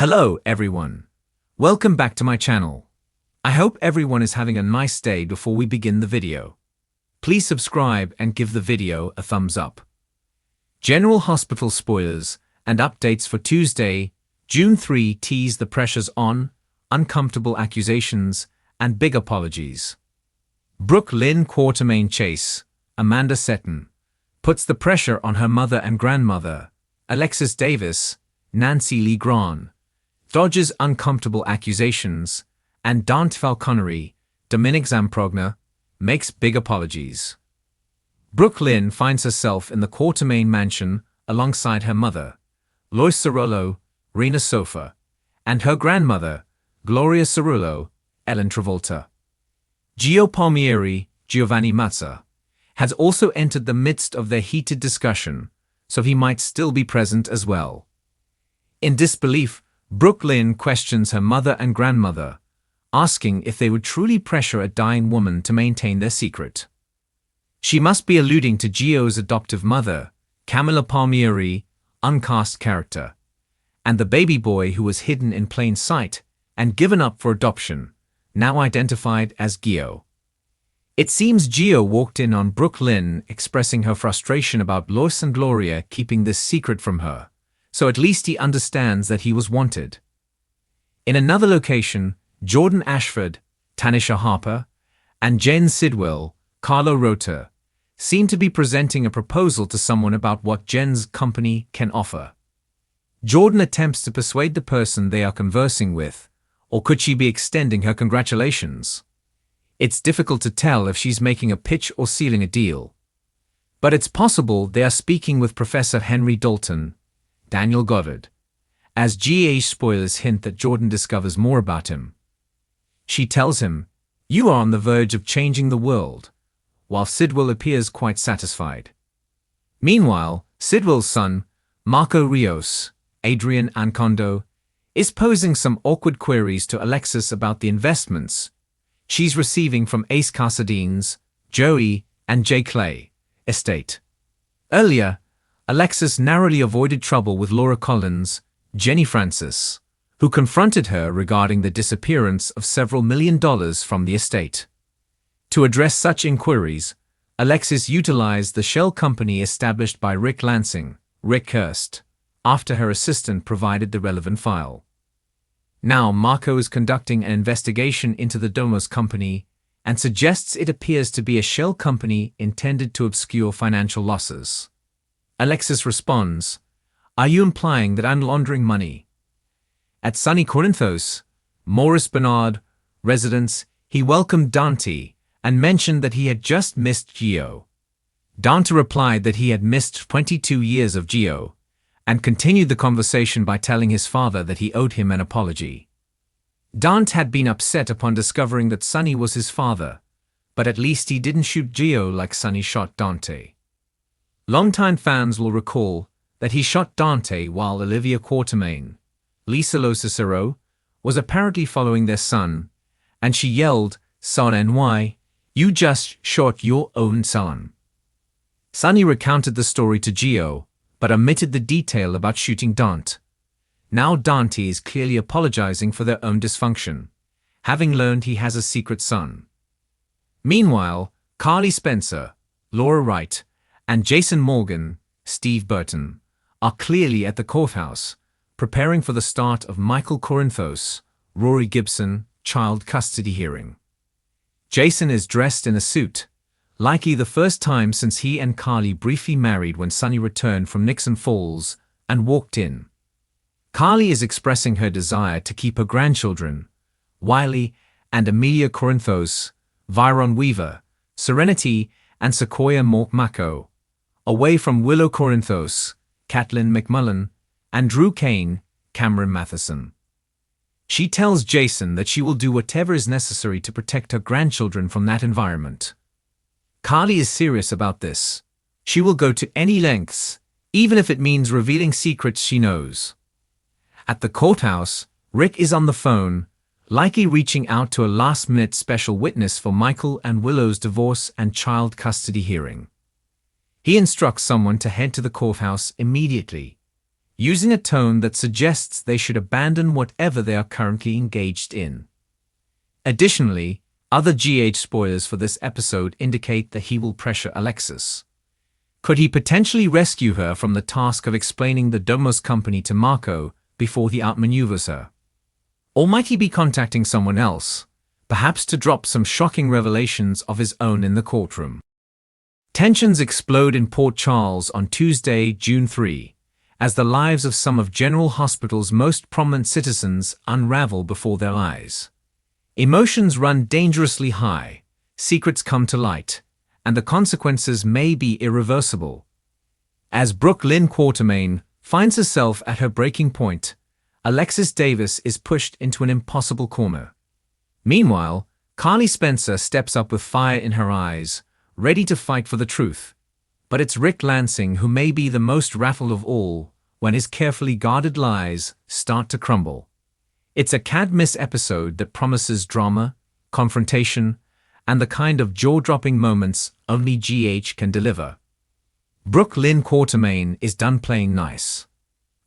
Hello everyone. Welcome back to my channel. I hope everyone is having a nice day before we begin the video. Please subscribe and give the video a thumbs up. General Hospital spoilers and updates for Tuesday, June 3 tease the pressures on, uncomfortable accusations, and big apologies. Brooke Lynn Quartermaine Chase, Amanda Seton, puts the pressure on her mother and grandmother, Alexis Davis, Nancy Lee Grahn, dodges uncomfortable accusations, and Dante Falconeri, Dominic Zamprogna, makes big apologies. Brooke Lynn finds herself in the Quartermaine mansion alongside her mother, Lois Cerullo, Rena Sofa, and her grandmother, Gloria Cerullo, Ellen Travolta. Gio Palmieri, Giovanni Mazza, has also entered the midst of their heated discussion, so he might still be present as well. In disbelief, Brooke Lynn questions her mother and grandmother, asking if they would truly pressure a dying woman to maintain their secret. She must be alluding to Gio's adoptive mother, Camilla Palmieri, uncast character, and the baby boy who was hidden in plain sight and given up for adoption, now identified as Gio. It seems Gio walked in on Brooke Lynn expressing her frustration about Lois and Gloria keeping this secret from her, so at least he understands that he was wanted. In another location, Jordan Ashford, Tanisha Harper, and Jen Sidwell, Carlo Rota, seem to be presenting a proposal to someone about what Jen's company can offer. Jordan attempts to persuade the person they are conversing with, or could she be extending her congratulations? It's difficult to tell if she's making a pitch or sealing a deal. But it's possible they are speaking with Professor Henry Dalton, Daniel Goddard, as GH spoilers hint that Jordan discovers more about him. She tells him, "You are on the verge of changing the world," while Sidwell appears quite satisfied. Meanwhile, Sidwell's son, Marco Rios, Adrian Ancondo, is posing some awkward queries to Alexis about the investments she's receiving from Ace Casadine's, Joey, and Jay Clay estate. Earlier, Alexis narrowly avoided trouble with Laura Collins, Jenny Francis, who confronted her regarding the disappearance of several $1 million from the estate. To address such inquiries, Alexis utilized the shell company established by Rick Lansing, Rick Hurst, after her assistant provided the relevant file. Now Marco is conducting an investigation into the Domos company and suggests it appears to be a shell company intended to obscure financial losses. Alexis responds, "Are you implying that I'm laundering money?" At Sunny Corinthos, Maurice Bernard, residence, he welcomed Dante and mentioned that he had just missed Gio. Dante replied that he had missed 22 years of Gio, and continued the conversation by telling his father that he owed him an apology. Dante had been upset upon discovering that Sunny was his father, but at least he didn't shoot Gio like Sunny shot Dante. Longtime fans will recall that he shot Dante while Olivia Quartermaine, Lisa Lo Cicero, was apparently following their son, and she yelled, "Son NY, you just shot your own son." Sunny recounted the story to Gio, but omitted the detail about shooting Dante. Now Dante is clearly apologizing for their own dysfunction, having learned he has a secret son. Meanwhile, Carly Spencer, Laura Wright, and Jason Morgan, Steve Burton, are clearly at the courthouse, preparing for the start of Michael Corinthos, Rory Gibson, child custody hearing. Jason is dressed in a suit, likely the first time since he and Carly briefly married when Sunny returned from Nixon Falls and walked in. Carly is expressing her desire to keep her grandchildren, Wiley and Amelia Corinthos, Viron Weaver, Serenity, and Sequoia Mako, away from Willow Corinthos, Catelyn McMullen, and Drew Kane, Cameron Matheson. She tells Jason that she will do whatever is necessary to protect her grandchildren from that environment. Carly is serious about this. She will go to any lengths, even if it means revealing secrets she knows. At the courthouse, Rick is on the phone, likely reaching out to a last-minute special witness for Michael and Willow's divorce and child custody hearing. He instructs someone to head to the courthouse immediately. using a tone that suggests they should abandon whatever they are currently engaged in. Additionally, other GH spoilers for this episode indicate that he will pressure Alexis. Could he potentially rescue her from the task of explaining the Domos company to Marco before he outmaneuvers her? Or might he be contacting someone else, perhaps to drop some shocking revelations of his own in the courtroom? Tensions explode in Port Charles on Tuesday, June 3, as the lives of some of General Hospital's most prominent citizens unravel before their eyes. Emotions run dangerously high, secrets come to light, and the consequences may be irreversible. As Brooke Lynn Quartermaine finds herself at her breaking point, Alexis Davis is pushed into an impossible corner. Meanwhile, Carly Spencer steps up with fire in her eyes, ready to fight for the truth. But it's Rick Lansing who may be the most rattled of all when his carefully guarded lies start to crumble. It's a can't-miss episode that promises drama, confrontation, and the kind of jaw-dropping moments only GH can deliver. Brooke Lynn Quartermaine is done playing nice.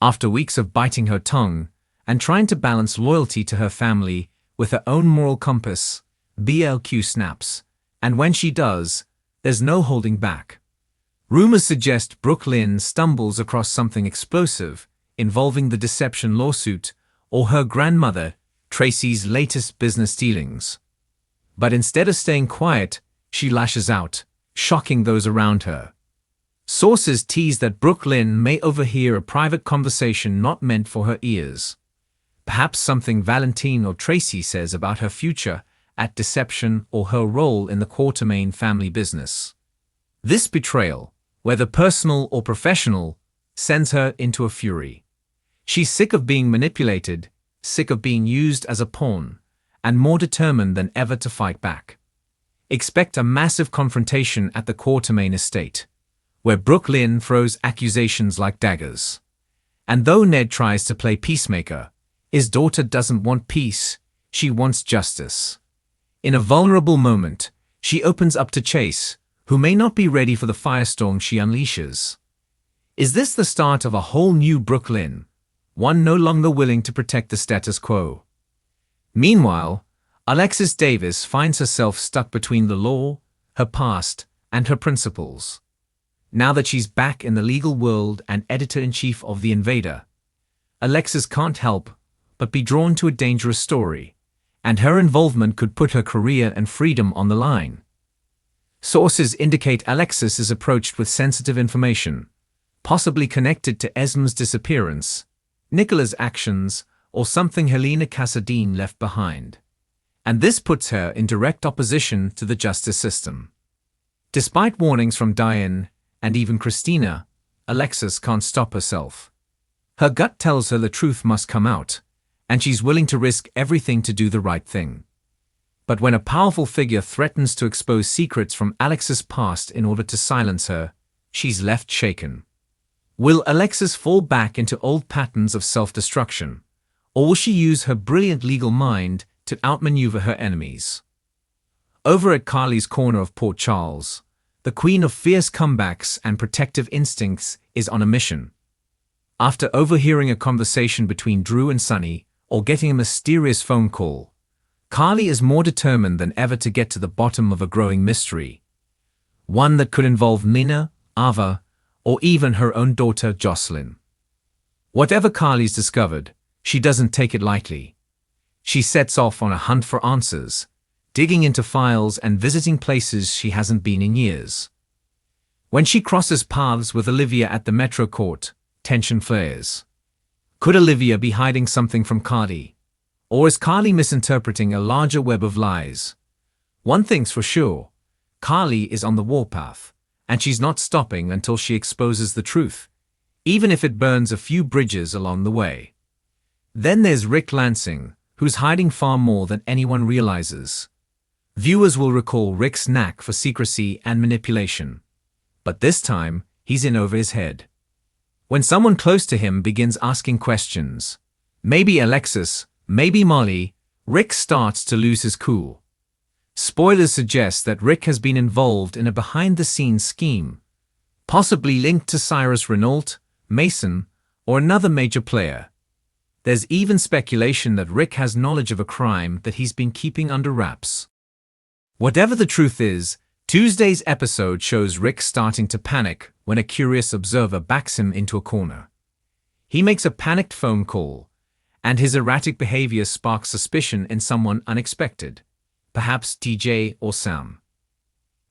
After weeks of biting her tongue and trying to balance loyalty to her family with her own moral compass, BLQ snaps, and when she does, there's no holding back. Rumors suggest Brooke Lynn stumbles across something explosive involving the deception lawsuit or her grandmother, Tracy's latest business dealings. But instead of staying quiet, she lashes out, shocking those around her. Sources tease that Brooke Lynn may overhear a private conversation not meant for her ears. Perhaps something Valentine or Tracy says about her future at Deception or her role in the Quartermaine family business. This betrayal, whether personal or professional, sends her into a fury. She's sick of being manipulated, sick of being used as a pawn, and more determined than ever to fight back. Expect a massive confrontation at the Quartermaine estate, where Brooke Lynn throws accusations like daggers. And though Ned tries to play peacemaker, his daughter doesn't want peace, she wants justice. In a vulnerable moment, she opens up to Chase, who may not be ready for the firestorm she unleashes. Is this the start of a whole new Brooke Lynn, one no longer willing to protect the status quo? Meanwhile, Alexis Davis finds herself stuck between the law, her past, and her principles. Now that she's back in the legal world and editor-in-chief of The Invader, Alexis can't help but be drawn to a dangerous story, and her involvement could put her career and freedom on the line. Sources indicate Alexis is approached with sensitive information, possibly connected to Esma's disappearance, Nicola's actions, or something Helena Cassadine left behind. And this puts her in direct opposition to the justice system. Despite warnings from Diane and even Christina, Alexis can't stop herself. Her gut tells her the truth must come out, and she's willing to risk everything to do the right thing. But when a powerful figure threatens to expose secrets from Alexis' past in order to silence her, she's left shaken. Will Alexis fall back into old patterns of self-destruction, or will she use her brilliant legal mind to outmaneuver her enemies? Over at Carly's corner of Port Charles, the queen of fierce comebacks and protective instincts is on a mission. After overhearing a conversation between Drew and Sunny, or getting a mysterious phone call, Carly is more determined than ever to get to the bottom of a growing mystery. One that could involve Nina, Ava, or even her own daughter Jocelyn. Whatever Carly's discovered, she doesn't take it lightly. She sets off on a hunt for answers, digging into files and visiting places she hasn't been in years. When she crosses paths with Olivia at the Metro Court, tension flares. Could Olivia be hiding something from Carly? Or is Carly misinterpreting a larger web of lies? One thing's for sure, Carly is on the warpath, and she's not stopping until she exposes the truth, even if it burns a few bridges along the way. Then there's Rick Lansing, who's hiding far more than anyone realizes. Viewers will recall Rick's knack for secrecy and manipulation. But this time, he's in over his head. When someone close to him begins asking questions, maybe Alexis, maybe Molly, Rick starts to lose his cool. Spoilers suggest that Rick has been involved in a behind-the-scenes scheme, possibly linked to Cyrus Renault, Mason, or another major player. There's even speculation that Rick has knowledge of a crime that he's been keeping under wraps. Whatever the truth is, Tuesday's episode shows Rick starting to panic when a curious observer backs him into a corner. He makes a panicked phone call, and his erratic behavior sparks suspicion in someone unexpected, perhaps TJ or Sam.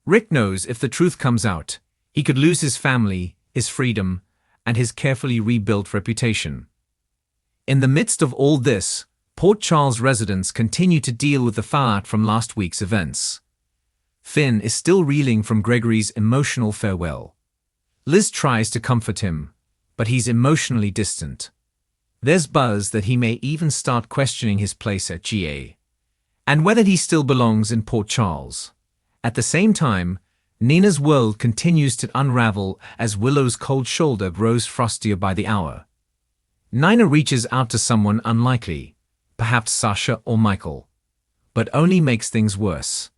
Rick knows if the truth comes out, he could lose his family, his freedom, and his carefully rebuilt reputation. In the midst of all this, Port Charles residents continue to deal with the fallout from last week's events. Finn is still reeling from Gregory's emotional farewell. Liz tries to comfort him, but he's emotionally distant. There's buzz that he may even start questioning his place at GA, and whether he still belongs in Port Charles. At the same time, Nina's world continues to unravel as Willow's cold shoulder grows frostier by the hour. Nina reaches out to someone unlikely, perhaps Sasha or Michael, but only makes things worse.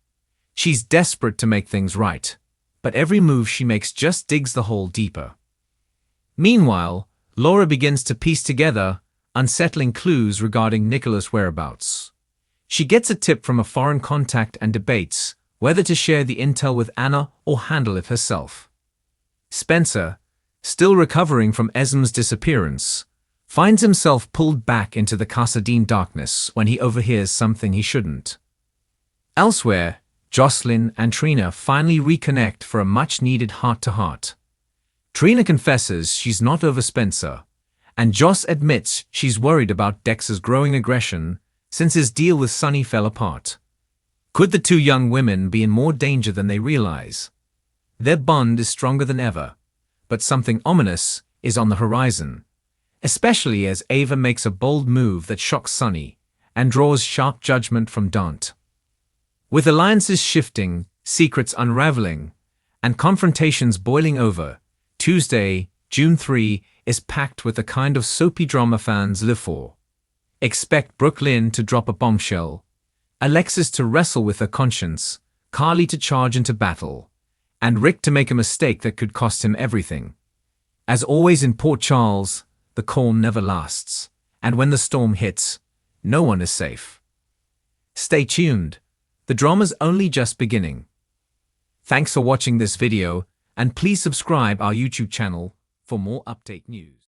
She's desperate to make things right, but every move she makes just digs the hole deeper. Meanwhile, Laura begins to piece together unsettling clues regarding Nicholas' whereabouts. She gets a tip from a foreign contact and debates whether to share the intel with Anna or handle it herself. Spencer, still recovering from Esm's disappearance, finds himself pulled back into the Casadine darkness when he overhears something he shouldn't. Elsewhere, Jocelyn and Trina finally reconnect for a much-needed heart-to-heart. Trina confesses she's not over Spencer, and Joss admits she's worried about Dex's growing aggression since his deal with Sunny fell apart. Could the two young women be in more danger than they realize? Their bond is stronger than ever, but something ominous is on the horizon, especially as Ava makes a bold move that shocks Sunny and draws sharp judgment from Dante. With alliances shifting, secrets unraveling, and confrontations boiling over, Tuesday, June 3, is packed with the kind of soapy drama fans live for. Expect Brooklyn to drop a bombshell, Alexis to wrestle with her conscience, Carly to charge into battle, and Rick to make a mistake that could cost him everything. As always in Port Charles, the calm never lasts, and when the storm hits, no one is safe. Stay tuned. The drama's only just beginning. Thanks for watching this video, and please subscribe our YouTube channel for more update news.